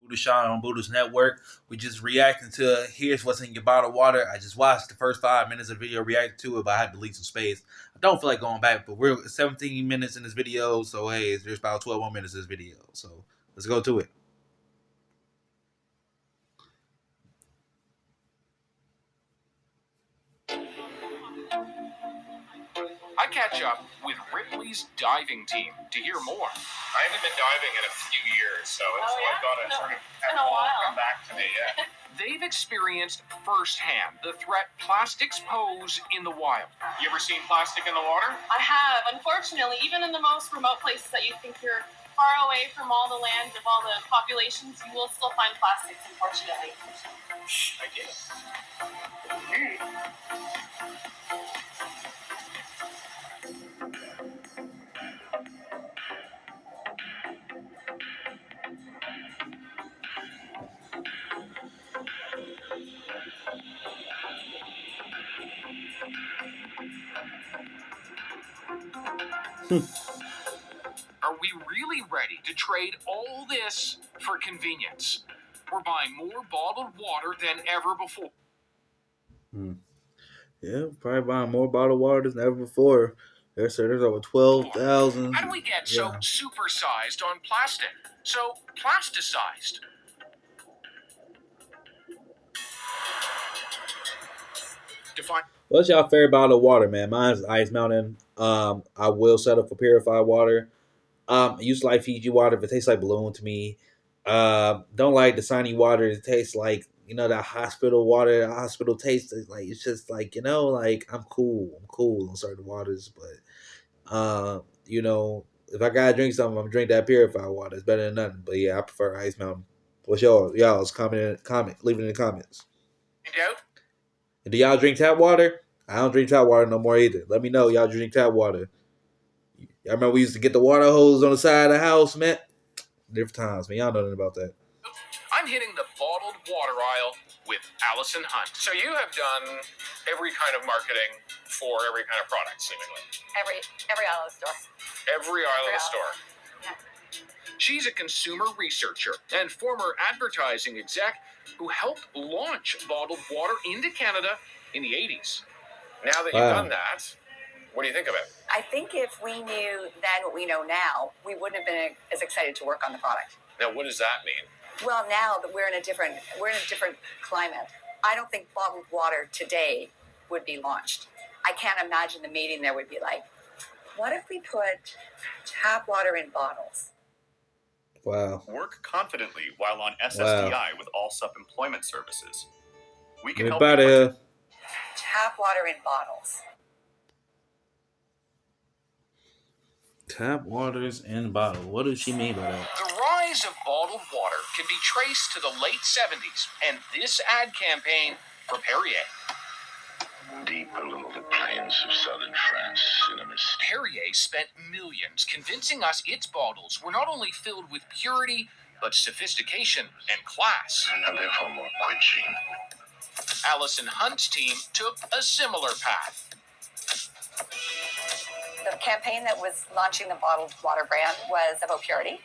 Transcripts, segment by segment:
BuddhaShawn on Buddha's Network. We just reacting to here's what's in your bottled water. I just watched the first 5 minutes of the video, reacted to it, but I had to leave some space. I don't feel like going back, but we're 17 minutes in this video, so hey, there's about 12 more minutes of this video. So let's go to it. I catch up with Ripley's diving team to hear more. I haven't been diving in a few years, so I've got to sort of have it all come back to me. Yeah. They've experienced firsthand the threat plastics pose in the wild. You ever seen plastic in the water? I have. Unfortunately, even in the most remote places that you think you're far away from all the land of all the populations, you will still find plastics, unfortunately. I get it. Are we really ready to trade all this for convenience? We're buying more bottled water than ever before. Yeah, probably buying more bottled water than ever before. There's over 12,000. How do we get so supersized on plastic? So plasticized? What's y'all favorite bottled water, man? Mine's Ice Mountain. I will settle for purified water. I used to like Fiji water, but it tastes like balloon to me. Don't like the Sunny water. It tastes like, that hospital water. The hospital taste is like, it's just like, like I'm cool on certain waters, but if I gotta drink something, I'm gonna drink that purified water. It's better than nothing. But yeah, I prefer Ice Mountain. What's y'all's comment? Leave it in the comments. And do y'all drink tap water? I don't drink tap water no more either. Let me know y'all drink tap water. I remember we used to get the water hose on the side of the house, man. Different times, man. Y'all know nothing about that. I'm hitting the bottled water aisle with Allison Hunt. So you have done every kind of marketing for every kind of product, seemingly. Every aisle of the store. Every aisle of the store. Yeah. She's a consumer researcher and former advertising exec who helped launch bottled water into Canada in the 80s. Now that you've done that, what do you think of it? I think if we knew then what we know now, we wouldn't have been as excited to work on the product. Now, what does that mean? Well, now that we're in a different climate, I don't think bottled water today would be launched. I can't imagine the meeting there would be like, what if we put tap water in bottles? Wow. Work confidently while on SSDI with all self-employment services. We can help you. Tap water in bottles. Tap waters in bottle. What does she mean by that? The rise of bottled water can be traced to the late 70s and this ad campaign for Perrier. Deep below the plains of southern France, in a mist. Perrier spent millions convincing us its bottles were not only filled with purity, but sophistication and class. And therefore more quenching. Allison Hunt's team took a similar path. The campaign that was launching the bottled water brand was about purity.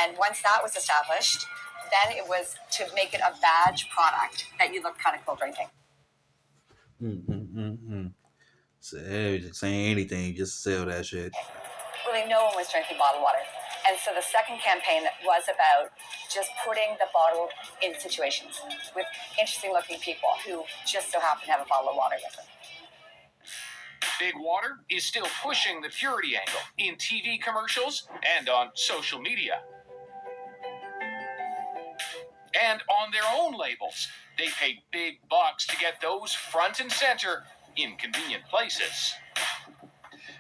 And once that was established, then it was to make it a badge product that you look kind of cool drinking. So saying anything just to sell that shit. Really, no one was drinking bottled water. And so the second campaign was about just putting the bottle in situations with interesting looking people who just so happen to have a bottle of water with them. Big Water is still pushing the purity angle in TV commercials and on social media. And on their own labels. They paid big bucks to get those front and center in convenient places.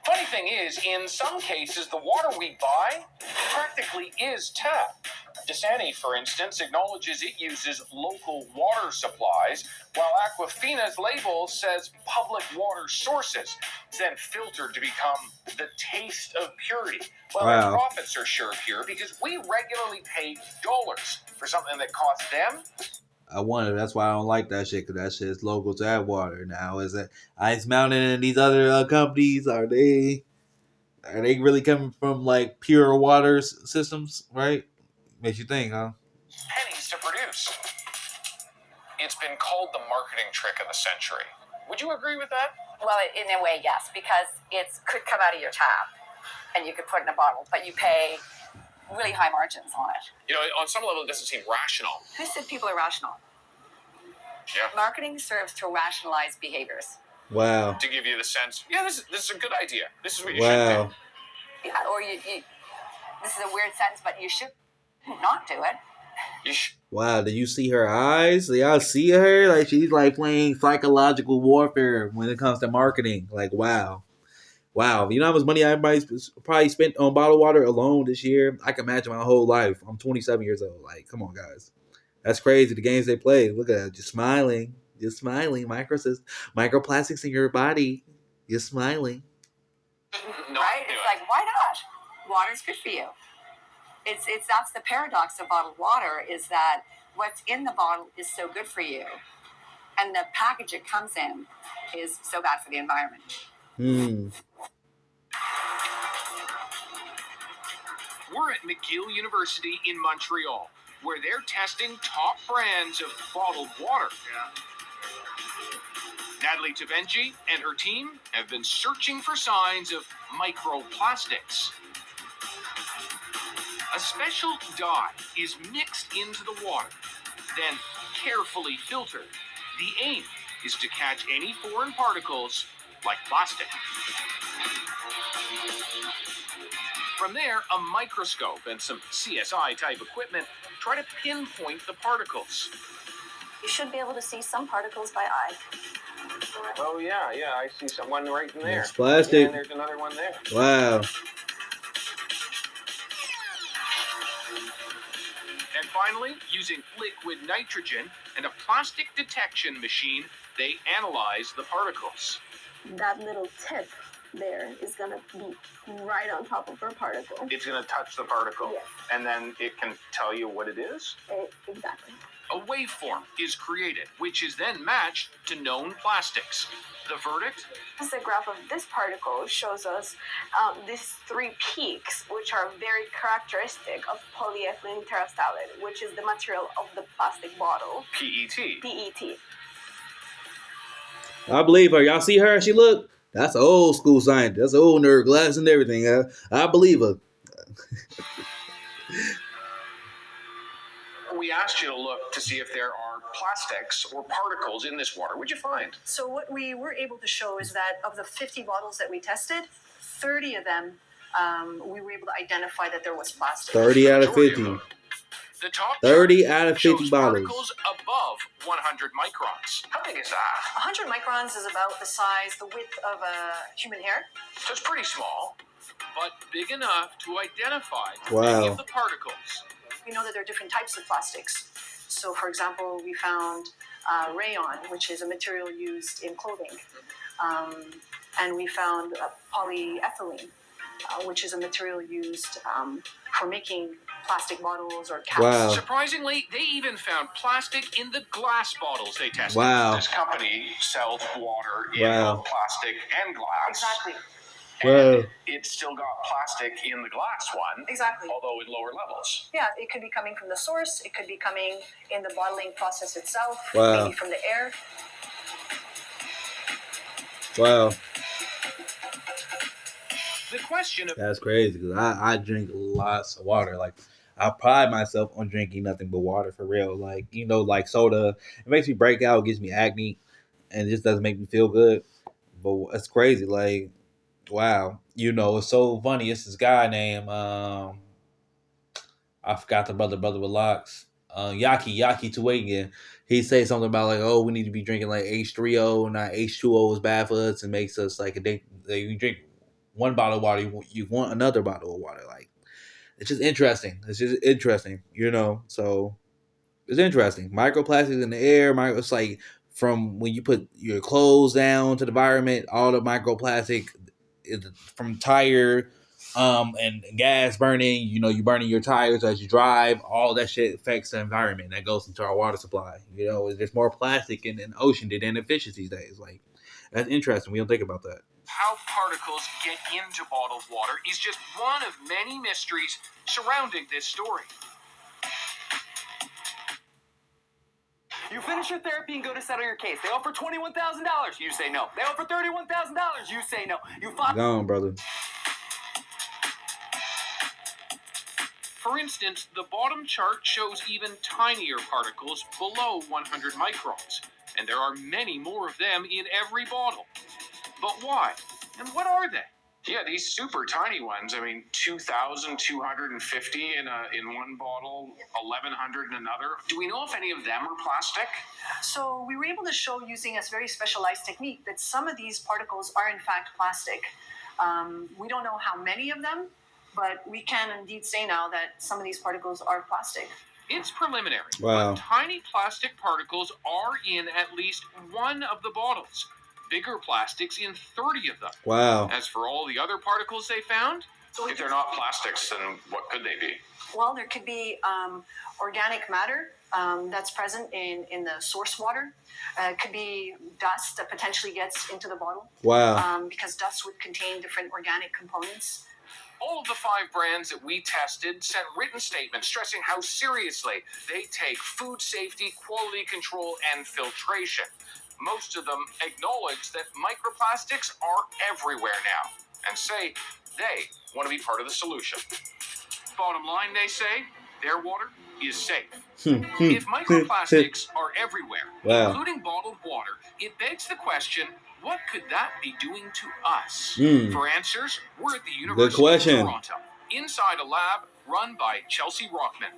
Funny thing is, in some cases, the water we buy practically is tap. Dasani, for instance, acknowledges it uses local water supplies, while Aquafina's label says public water sources, then filtered to become the taste of purity. Well, Wow. Their profits are sure pure because we regularly pay dollars for something that costs them. I wonder. That's why I don't like that shit, because that shit is local to that water. Now, is it Ice Mountain and these other companies? Are they really coming from like pure water systems? Right? Makes you think, huh? pennies to produce. It's been called the marketing trick of the century. Would you agree with that? Well, in a way, yes, because it could come out of your tap and you could put it in a bottle, but you pay really high margins on it. You know, on some level, it doesn't seem rational. Who said people are rational? Yeah. Marketing serves to rationalize behaviors. Wow. To give you the sense, yeah, this is a good idea. This is what you Wow. should do. Yeah, or you this is a weird sentence, but you should not do it. Wow, did you see her eyes? Do y'all see her? Like, she's like playing psychological warfare when it comes to marketing. Like, wow. Wow. You know how much money everybody's probably spent on bottled water alone this year? I can imagine my whole life. I'm 27 years old. Like, come on, guys. That's crazy. The games they play. Look at her. Just smiling. Just smiling. Microplastics in your body. Just smiling. Right? It's like, why not? Water's good for you. It's that's the paradox of bottled water, is that what's in the bottle is so good for you, and the package it comes in is so bad for the environment. We're at McGill University in Montreal, where they're testing top brands of bottled water. Natalie Tavenci and her team have been searching for signs of microplastics. A special dye is mixed into the water, then carefully filtered. The aim is to catch any foreign particles, like plastic. From there, a microscope and some CSI-type equipment try to pinpoint the particles. You should be able to see some particles by eye. Oh, yeah, I see someone right in there. It's plastic. And there's another one there. Wow. And finally, using liquid nitrogen and a plastic detection machine, they analyze the particles. That little tip there is going to be right on top of her particle. It's going to touch the particle, Yes. and then it can tell you what it is? Exactly. A waveform is created, which is then matched to known plastics. The verdict? The graph of this particle shows us these three peaks, which are very characteristic of polyethylene terephthalate, which is the material of the plastic bottle. PET. PET. I believe her. Y'all see her? She look. That's an old school scientist. That's an old nerd, glass and everything. I believe her. We asked you to look to see if there are plastics or particles in this water. What'd you find? So what we were able to show is that of the 50 bottles that we tested, 30 of them, we were able to identify that there was plastic. 30 out of 50. The top 30 out of 50 shows bottles. particles above 100 microns. How big is that? 100 microns is about the size, the width of a human hair. So it's pretty small, but big enough to identify Wow. many of the particles. We know that there are different types of plastics. So, for example, we found rayon, which is a material used in clothing. And we found polyethylene, which is a material used for making plastic bottles or caps. Wow. Surprisingly, they even found plastic in the glass bottles they tested. Wow. This company sells water in Wow. both plastic and glass. Exactly. Wow. And it's still got plastic in the glass one, Exactly. although in lower levels. Yeah, it could be coming from the source. It could be coming in the bottling process itself. Wow. Maybe from the air. Wow. The question of That's crazy because I drink lots of water. Like, I pride myself on drinking nothing but water for real. Like, you know, like soda, it makes me break out, gives me acne, and it just doesn't make me feel good. But it's crazy. Like, wow. You know, it's so funny. It's this guy named, I forgot the brother with locks. Yaki Tuwagian. He said something about like, oh, we need to be drinking like H3O, not H2O is bad for us and makes us like addicted. Like, you drink one bottle of water, you want another bottle of water. Like, it's just interesting. It's just interesting, you know. So it's interesting. Microplastics in the air. It's like from when you put your clothes down to the environment, all the microplastic from tire and gas burning. You know, you burning your tires as you drive. All that shit affects the environment. That goes into our water supply. You know, there's more plastic in the ocean than in fishes these days. Like, that's interesting. We don't think about that. how particles get into bottled water is just one of many mysteries surrounding this story. You finish your therapy and go to settle your case. They offer $21,000. You say no. They offer $31,000. You say no. You file. Gone, brother. For instance, the bottom chart shows even tinier particles below 100 microns, and there are many more of them in every bottle. But why? And what are they? Yeah, these super tiny ones. I mean, 2,250 in one bottle, 1,100 in another. Do we know if any of them are plastic? So we were able to show using a very specialized technique that some of these particles are in fact plastic. We don't know how many of them, but we can indeed say now that some of these particles are plastic. It's preliminary, Wow. but tiny plastic particles are in at least one of the bottles. Bigger plastics in 30 of them. Wow. As for all the other particles they found, if they're not plastics, then what could they be? Well, there could be organic matter that's present in the source water. It could be dust that potentially gets into the bottle. Wow. Because dust would contain different organic components. All of the 5 brands that we tested sent written statements stressing how seriously they take food safety, quality control, and filtration. Most of them acknowledge that microplastics are everywhere now and say they want to be part of the solution. Bottom line, they say, their water is safe. If microplastics are everywhere, wow. including bottled water, it begs the question, what could that be doing to us? For answers, we're at the University of Toronto, inside a lab run by Chelsea Rockman.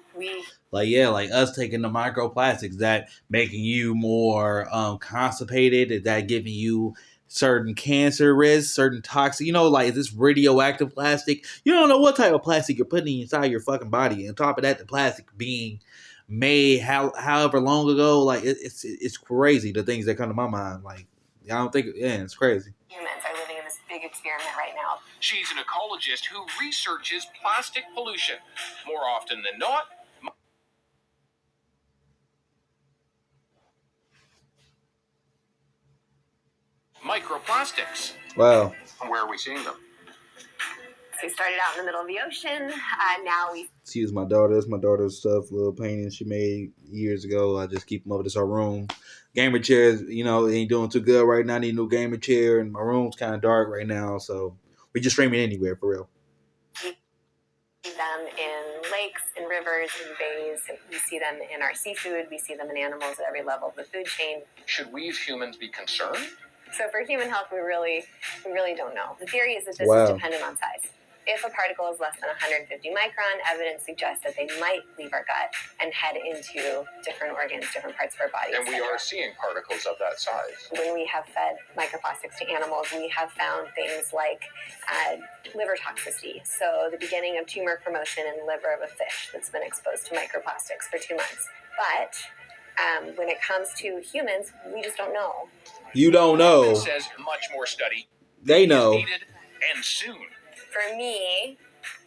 Like us taking the microplastics, that making you more constipated, is that giving you certain cancer risks, certain toxic, like is this radioactive plastic? You don't know what type of plastic you're putting inside your fucking body. And on top of that, the plastic being made however long ago, like it's crazy, the things that come to my mind. Like, I don't think, it's crazy. Humans are living in this big experiment right now. She's an ecologist who researches plastic pollution. More often than not, microplastics. Wow. Where are we seeing them? So we started out in the middle of the ocean. Now we... Excuse my daughter. That's my daughter's stuff, little paintings she made years ago. I just keep them up. This our room. Gamer chairs, ain't doing too good right now. I need a new gamer chair, and my room's kind of dark right now, so we just streaming anywhere, for real. We see them in lakes, in rivers, in bays. We see them in our seafood. We see them in animals at every level of the food chain. Should we as humans be concerned? So for human health, we really don't know. The theory is that this Wow. is dependent on size. If a particle is less than 150 micron, evidence suggests that they might leave our gut and head into different organs, different parts of our body. And we are seeing particles of that size. When we have fed microplastics to animals, we have found things like liver toxicity. So the beginning of tumor promotion in the liver of a fish that's been exposed to microplastics for 2 months. But when it comes to humans, we just don't know. You don't know. It says much more study. They know. Is needed, and soon. For me,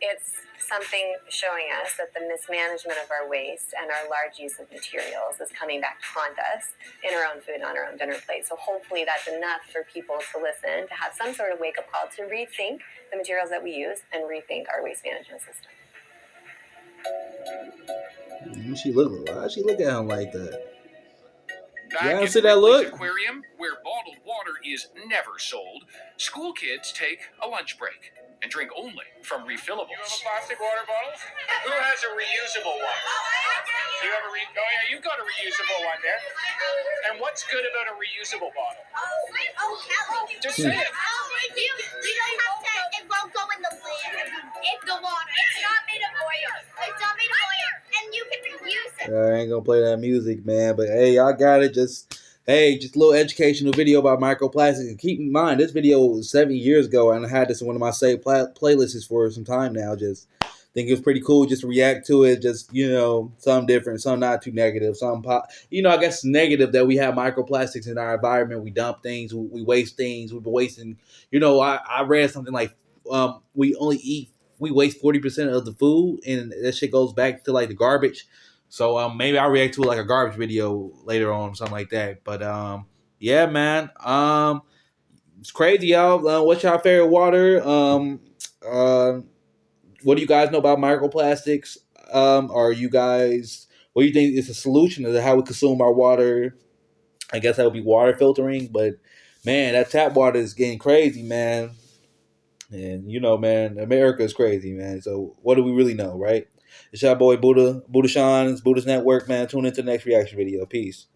it's something showing us that the mismanagement of our waste and our large use of materials is coming back to haunt us in our own food, on our own dinner plate. So hopefully that's enough for people to listen, to have some sort of wake-up call, to rethink the materials that we use and rethink our waste management system. She look at him like that? Back Yeah, in see that Ripley's look? Aquarium, where bottled water is never sold, school kids take a lunch break and drink only from refillables. You have a plastic water bottle? Who has a reusable one? You have oh yeah, you've got a reusable one there. And what's good about a reusable bottle? Just say it. You don't have to, it won't go in the water. It's not made of oil. It's not made of oil. And you can reuse it. I ain't gonna play that music, man. But hey, y'all got it. Just a little educational video about microplastics. And keep in mind, this video was 7 years ago, and I had this in one of my saved playlists for some time now. Just think it was pretty cool just to react to it. Just, some different, some not too negative, some I guess negative that we have microplastics in our environment. We dump things, we waste things. We've been wasting, I read something like we waste 40% of the food, and that shit goes back to like the garbage. So maybe I'll react to like a garbage video later on or something like that. But yeah, man. It's crazy, y'all. What's your favorite water? What do you guys know about microplastics? Are you guys What do you think is the solution to how we consume our water? I guess that would be water filtering, but man, that tap water is getting crazy, man. And man, America is crazy, man. So what do we really know, right? It's your boy BuddhaShawn, Buddha's Network, man. Tune into the next reaction video. Peace.